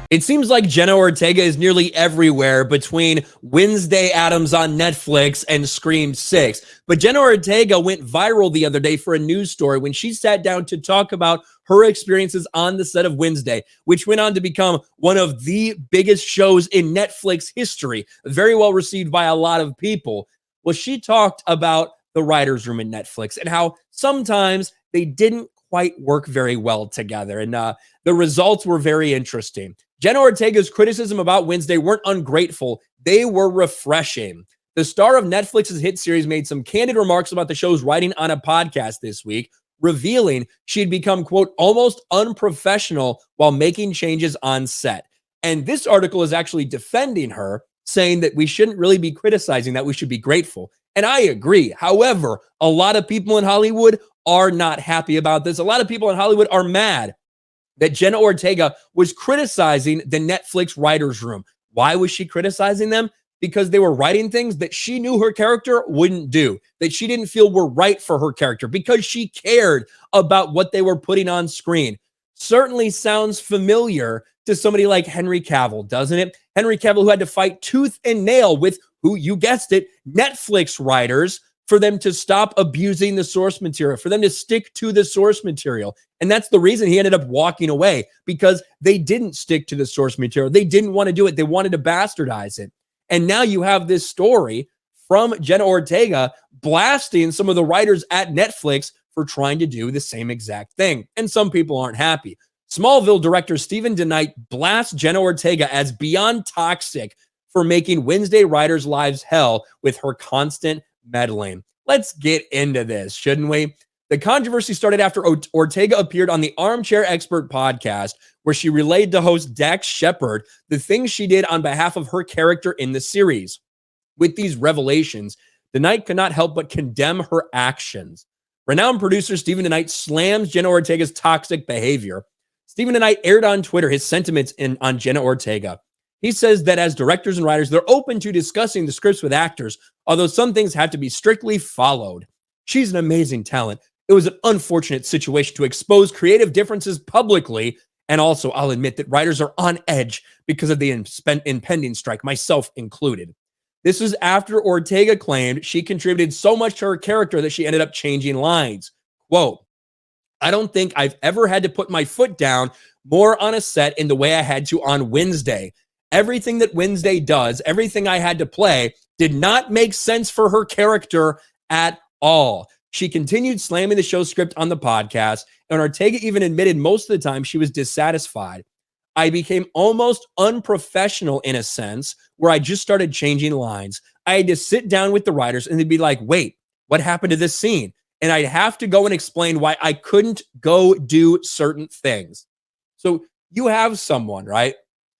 It seems like Jenna Ortega is nearly everywhere between Wednesday Addams on Netflix and Scream 6. But Jenna Ortega went viral the other day for a news story when she sat down to talk about her experiences on the set of Wednesday, which went on to become one of the biggest shows in Netflix history, very well received by a lot of people. Well, she talked about the writer's room in Netflix and how sometimes they didn't quite work very well together. And the results were very interesting. Jenna Ortega's criticism about Wednesday weren't ungrateful. They were refreshing. The star of Netflix's hit series made some candid remarks about the show's writing on a podcast this week, revealing she'd become, quote, almost unprofessional while making changes on set. And this article is actually defending her, saying that we shouldn't really be criticizing, that we should be grateful. And I agree. However, a lot of people in Hollywood are not happy about this. A lot of people in Hollywood are mad that Jenna Ortega was criticizing the Netflix writer's room. Why was she criticizing them? Because they were writing things that she knew her character wouldn't do, that she didn't feel were right for her character, because she cared about what they were putting on screen. Certainly sounds familiar to somebody like Henry Cavill, doesn't it? Henry Cavill, who had to fight tooth and nail with, who, you guessed it, Netflix writers, for them to stop abusing the source material, for them to stick to the source material. And that's the reason he ended up walking away, because they didn't stick to the source material. They didn't want to do it. They wanted to bastardize it. And now you have this story from Jenna Ortega blasting some of the writers at Netflix for trying to do the same exact thing. And some people aren't happy. Smallville director Stephen DeKnight blasts Jenna Ortega as beyond toxic for making Wednesday writers' lives hell with her constant meddling. Let's get into this, shouldn't we? The controversy started after Ortega appeared on the Armchair Expert podcast, where she relayed to host Dax Shepard the things she did on behalf of her character in the series. With these revelations, DeKnight could not help but condemn her actions. Renowned producer Stephen DeKnight slams Jenna Ortega's toxic behavior. Stephen DeKnight aired on Twitter his sentiments on Jenna Ortega. He says that as directors and writers, they're open to discussing the scripts with actors, although some things have to be strictly followed. She's an amazing talent. It was an unfortunate situation to expose creative differences publicly, and also I'll admit that writers are on edge because of the impending strike, myself included. This was after Ortega claimed she contributed so much to her character that she ended up changing lines. Quote, "I don't think I've ever had to put my foot down more on a set in the way I had to on Wednesday. Everything that Wednesday does, everything I had to play, did not make sense for her character at all." She continued slamming the show's script on the podcast, and Ortega even admitted most of the time she was dissatisfied. "I became almost unprofessional in a sense, where I just started changing lines. I had to sit down with the writers and they'd be like, wait, what happened to this scene? And I'd have to go and explain why I couldn't go do certain things." So you have someone, right?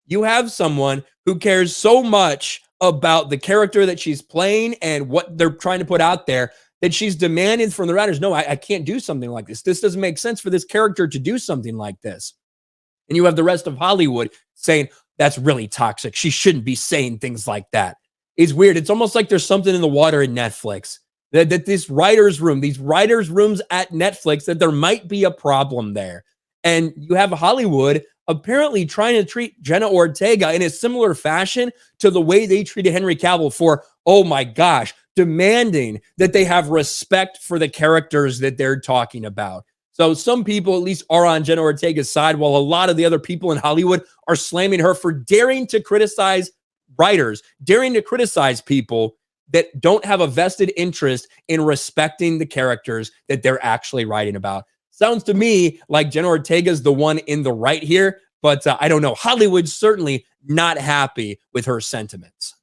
You have someone who cares so much about the character that she's playing and what they're trying to put out there that she's demanding from the writers, no, I can't do something like this. This doesn't make sense for this character to do something like this. And you have the rest of Hollywood saying, that's really toxic. She shouldn't be saying things like that. It's weird. It's almost like there's something in the water in Netflix. That this writer's room, these writers' rooms at Netflix, that there might be a problem there. And you have Hollywood apparently trying to treat Jenna Ortega in a similar fashion to the way they treated Henry Cavill for, oh my gosh, demanding that they have respect for the characters that they're talking about. So some people at least are on Jenna Ortega's side, while a lot of the other people in Hollywood are slamming her for daring to criticize writers, daring to criticize people that don't have a vested interest in respecting the characters that they're actually writing about. Sounds to me like Jenna Ortega's the one in the right here, but I don't know. Hollywood's certainly not happy with her sentiments.